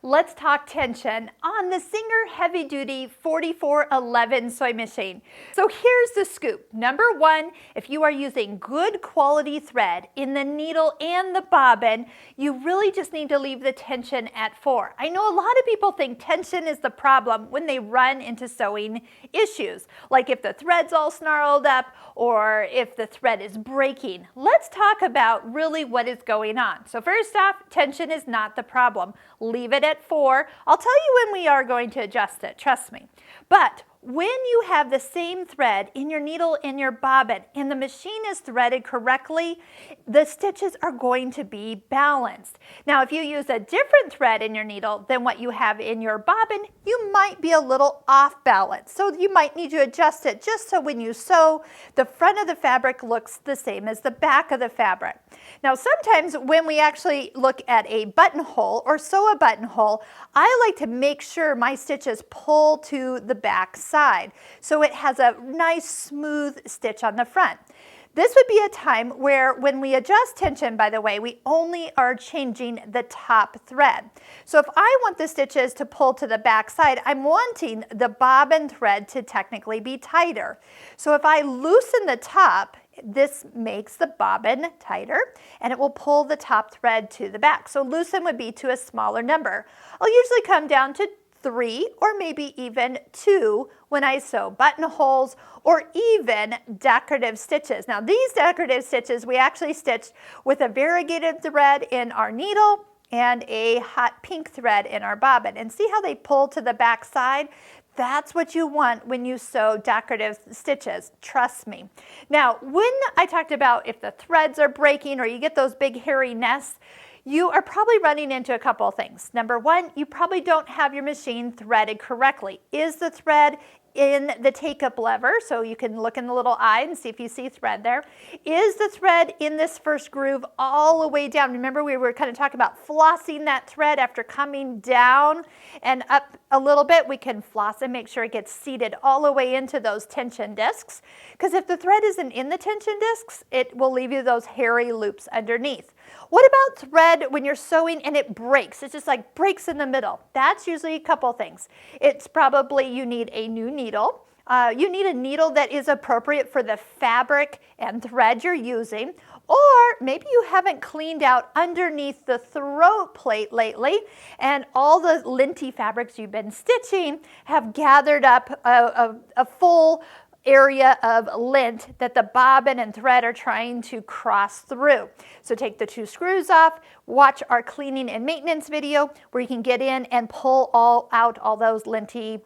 Let's talk tension on the Singer Heavy Duty 4411 sewing machine. So here's the scoop. Number one, if you are using good quality thread in the needle and the bobbin, you really just need to leave the tension at 4. I know a lot of people think tension is the problem when they run into sewing issues, like if the thread's all snarled up or if the thread is breaking. Let's talk about really what is going on. So first off, tension is not the problem. Leave it at 4. I'll tell you when we are going to adjust it, trust me. But when you have the same thread in your needle and your bobbin and the machine is threaded correctly, the stitches are going to be balanced. Now, if you use a different thread in your needle than what you have in your bobbin, you might be a little off balance. So you might need to adjust it just so when you sew, the front of the fabric looks the same as the back of the fabric. Now, sometimes when we actually look at a buttonhole or sew a buttonhole, I like to make sure my stitches pull to the back side so it has a nice smooth stitch on the front. This would be a time where when we adjust tension, by the way, we only are changing the top thread. So if I want the stitches to pull to the back side, I'm wanting the bobbin thread to technically be tighter. So if I loosen the top, this makes the bobbin tighter and it will pull the top thread to the back. So loosen would be to a smaller number. I'll usually come down to 3 or maybe even 2 when I sew buttonholes or even decorative stitches. Now these decorative stitches we actually stitched with a variegated thread in our needle and a hot pink thread in our bobbin. And see how they pull to the back side? That's what you want when you sew decorative stitches, trust me. Now, when I talked about if the threads are breaking or you get those big hairy nests, you are probably running into a couple of things. Number one, you probably don't have your machine threaded correctly. Is the thread in the take-up lever, so you can look in the little eye and see if you see thread there? Is the thread in this first groove all the way down? Remember we were kind of talking about flossing that thread after coming down and up a little bit. We can floss and make sure it gets seated all the way into those tension discs, because if the thread isn't in the tension discs, it will leave you those hairy loops underneath. What about thread when you're sewing and it breaks? It's just like breaks in the middle. That's usually a couple things. It's probably you need a new needle. You need a needle that is appropriate for the fabric and thread you're using. Or maybe you haven't cleaned out underneath the throat plate lately and all the linty fabrics you've been stitching have gathered up a full area of lint that the bobbin and thread are trying to cross through. So take the 2 screws off, watch our cleaning and maintenance video where you can get in and pull out all those linty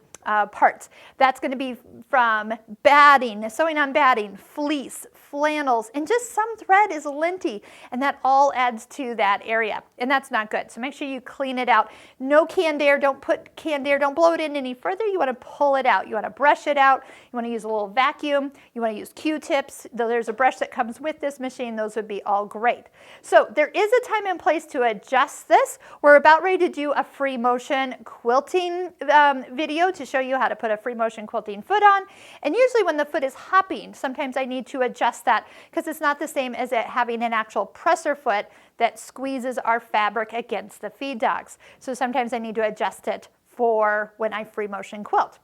parts. That's going to be from batting, sewing on batting, fleece, flannels, and just some thread is linty, and that all adds to that area, and that's not good. So make sure you clean it out. No canned air, don't put canned air, don't blow it in any further. You want to pull it out. You want to brush it out. You want to use a little vacuum. You want to use Q-tips. There's a brush that comes with this machine. Those would be all great. So there is a time and place to adjust this. We're about ready to do a free motion quilting video to show you how to put a free motion quilting foot on. And usually when the foot is hopping, sometimes I need to adjust that because it's not the same as it having an actual presser foot that squeezes our fabric against the feed dogs. So sometimes I need to adjust it for when I free motion quilt.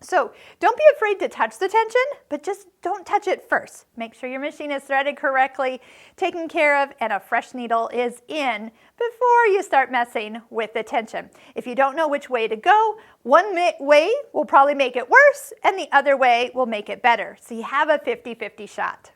So don't be afraid to touch the tension, but just don't touch it first. Make sure your machine is threaded correctly, taken care of, and a fresh needle is in before you start messing with the tension. If you don't know which way to go, one way will probably make it worse, and the other way will make it better. So you have a 50-50 shot.